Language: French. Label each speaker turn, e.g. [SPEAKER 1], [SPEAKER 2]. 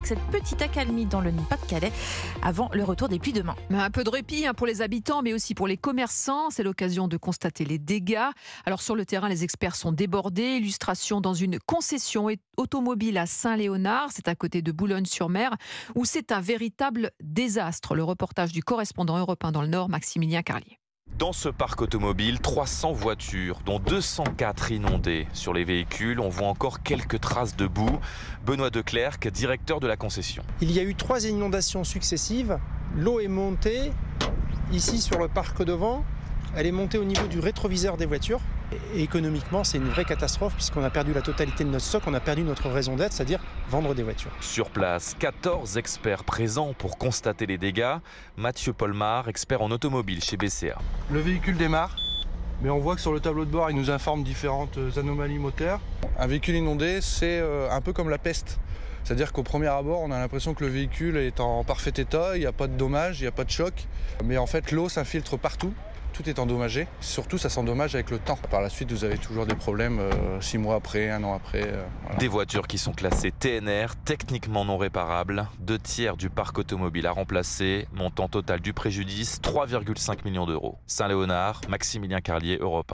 [SPEAKER 1] cette petite accalmie dans le Pas-de-Calais avant le retour des pluies demain.
[SPEAKER 2] Un peu de répit pour les habitants, mais aussi pour les commerçants. C'est l'occasion de constater les dégâts. Alors sur le terrain, les experts sont débordés. Illustration dans une concession automobile à Saint-Léonard, c'est à côté de Boulogne-sur-Mer, où c'est un véritable désastre. Le reportage du correspondant européen dans le Nord, Maximilien Carlier.
[SPEAKER 3] Dans ce parc automobile, 300 voitures, dont 204 inondées. Sur les véhicules, on voit encore quelques traces de boue. Benoît Declercq, directeur de la concession.
[SPEAKER 4] Il y a eu 3 inondations successives. L'eau est montée ici sur le parc devant. Elle est montée au niveau du rétroviseur des voitures. Et économiquement, c'est une vraie catastrophe puisqu'on a perdu la totalité de notre stock, on a perdu notre raison d'être, c'est-à-dire vendre des voitures.
[SPEAKER 3] Sur place, 14 experts présents pour constater les dégâts. Mathieu Polmar, expert en automobile chez BCA.
[SPEAKER 5] Le véhicule démarre, mais on voit que sur le tableau de bord, il nous informe différentes anomalies moteur. Un véhicule inondé, c'est un peu comme la peste. C'est-à-dire qu'au premier abord, on a l'impression que le véhicule est en parfait état, il n'y a pas de dommages, il n'y a pas de choc. Mais en fait, l'eau s'infiltre partout. Tout est endommagé, surtout ça s'endommage avec le temps. Par la suite, vous avez toujours des problèmes 6 mois après, 1 an après. Voilà.
[SPEAKER 3] Des voitures qui sont classées TNR, techniquement non réparables. 2 tiers du parc automobile à remplacer. Montant total du préjudice, 3,5 millions d'euros. Saint-Léonard, Maximilien Carlier, Europe 1.